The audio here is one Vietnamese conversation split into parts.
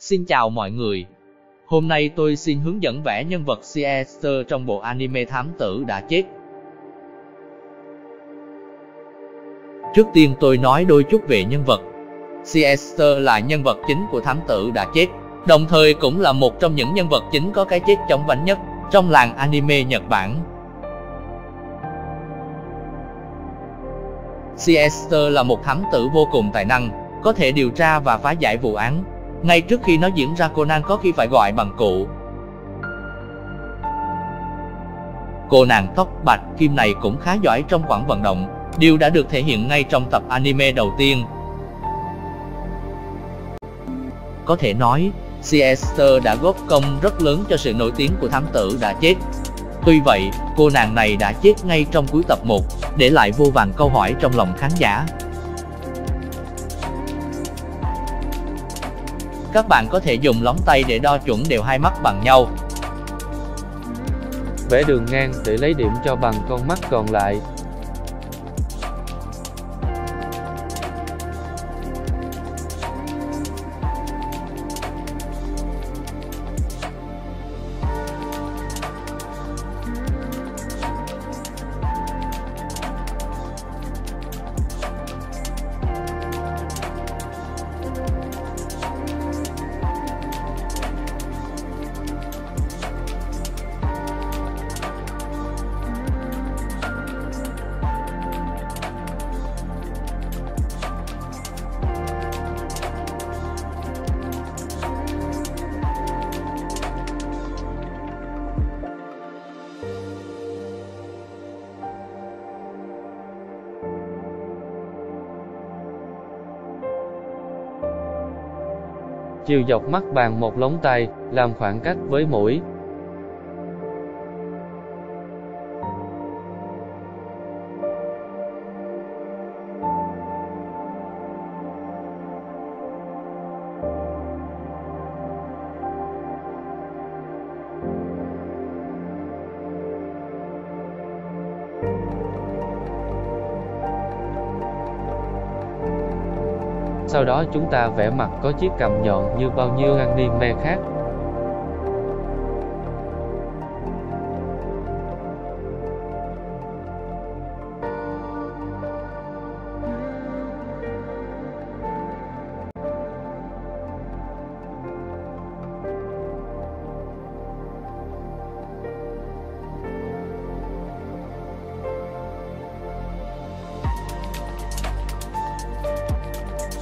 Xin chào mọi người. Hôm nay tôi xin hướng dẫn vẽ nhân vật Siester trong bộ anime Thám Tử Đã Chết. Trước tiên tôi nói đôi chút về nhân vật. Siester là nhân vật chính của Thám Tử Đã Chết, đồng thời cũng là một trong những nhân vật chính có cái chết chóng vánh nhất trong làng anime Nhật Bản. Siester là một thám tử vô cùng tài năng, có thể điều tra và phá giải vụ án. Ngay trước khi nó diễn ra, Conan có khi phải gọi bằng cụ. Cô nàng tóc bạch kim này cũng khá giỏi trong khoản vận động, điều đã được thể hiện ngay trong tập anime đầu tiên. Có thể nói, Siester đã góp công rất lớn cho sự nổi tiếng của Thám Tử Đã Chết. Tuy vậy, cô nàng này đã chết ngay trong cuối tập 1, để lại vô vàn câu hỏi trong lòng khán giả. Các bạn có thể dùng lóng tay để đo chuẩn đều hai mắt bằng nhau. Vẽ đường ngang để lấy điểm cho bằng con mắt còn lại. Chiều dọc mắt bằng một lóng tay, làm khoảng cách với mũi. Sau đó chúng ta vẽ mặt có chiếc cằm nhọn như bao nhiêu anime khác.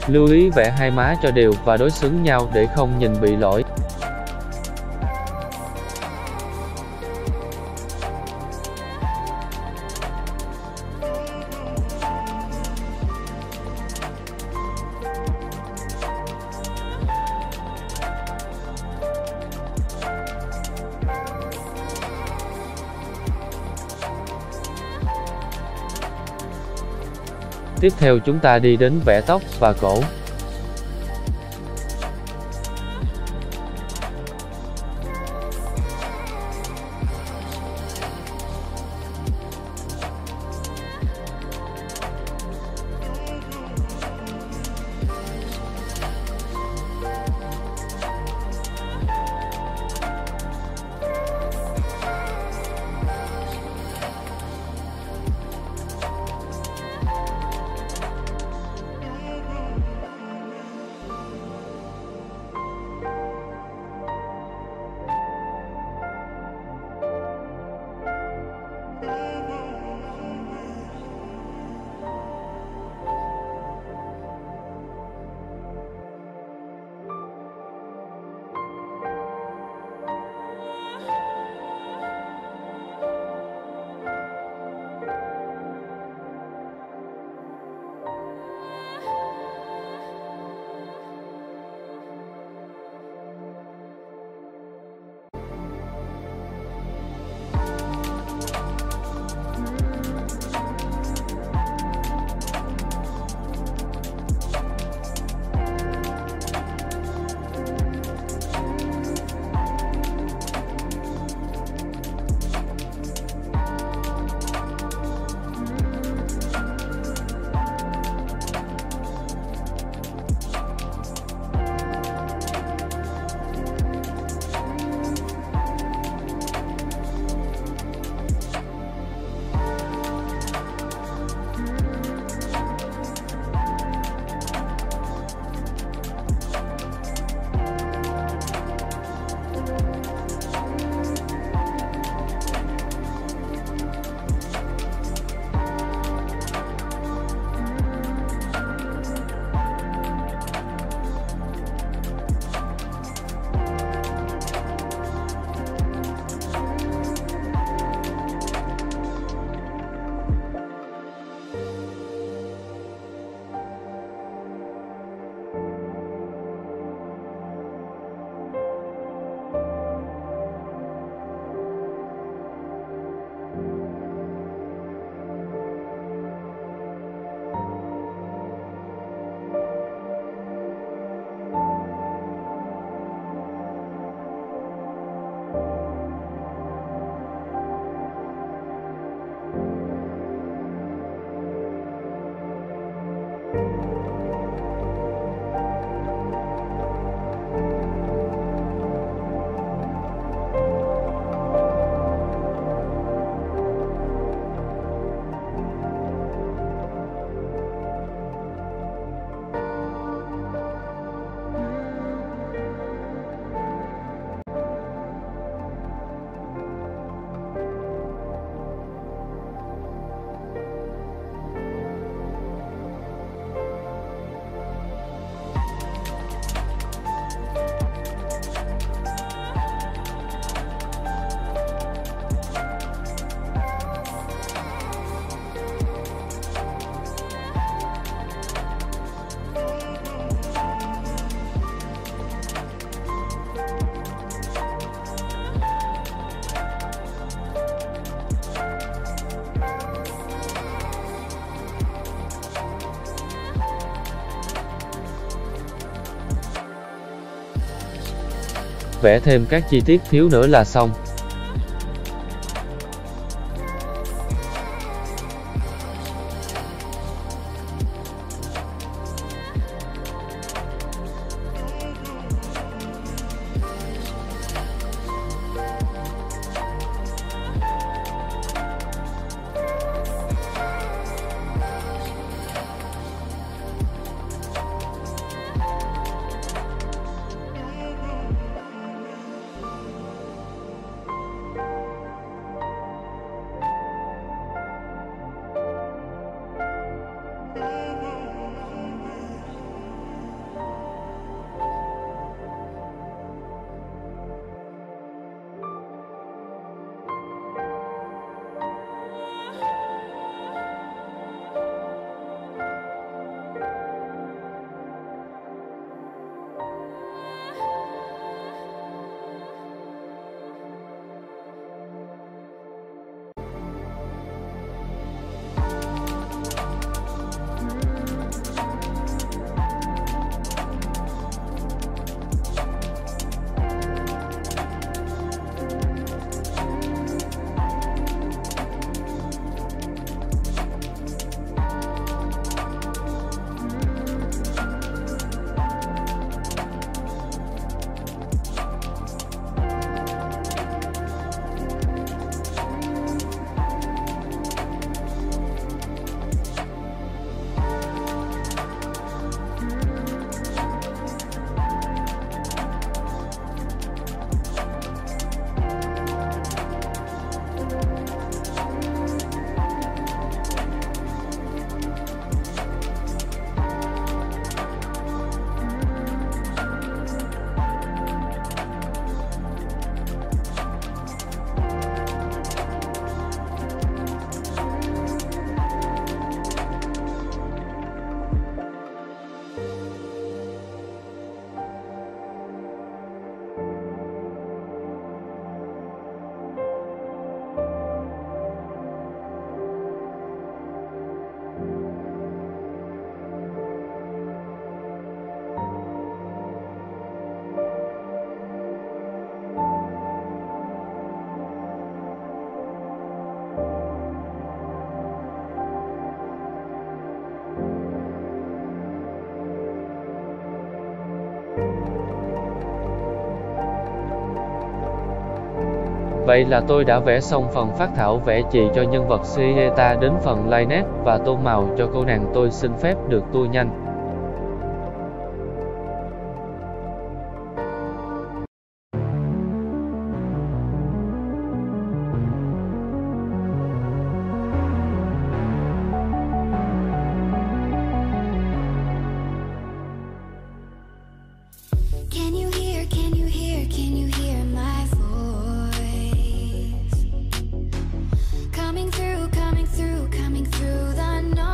Lưu ý vẽ hai má cho đều và đối xứng nhau để không nhìn bị lỗi. Tiếp theo chúng ta đi đến vẽ tóc và cổ. vẽ thêm các chi tiết thiếu nữa là xong. Vậy là tôi đã vẽ xong phần phác thảo vẽ chì cho nhân vật Sieta, đến phần lai nét và tô màu cho cô nàng. Tôi xin phép được tua nhanh. Coming through the noise.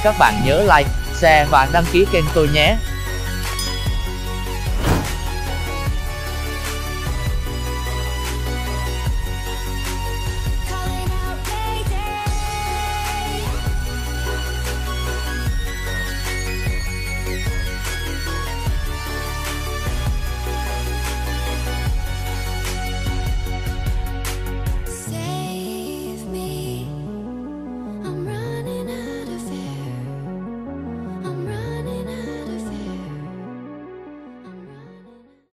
Các bạn nhớ like, share và đăng ký kênh tôi nhé.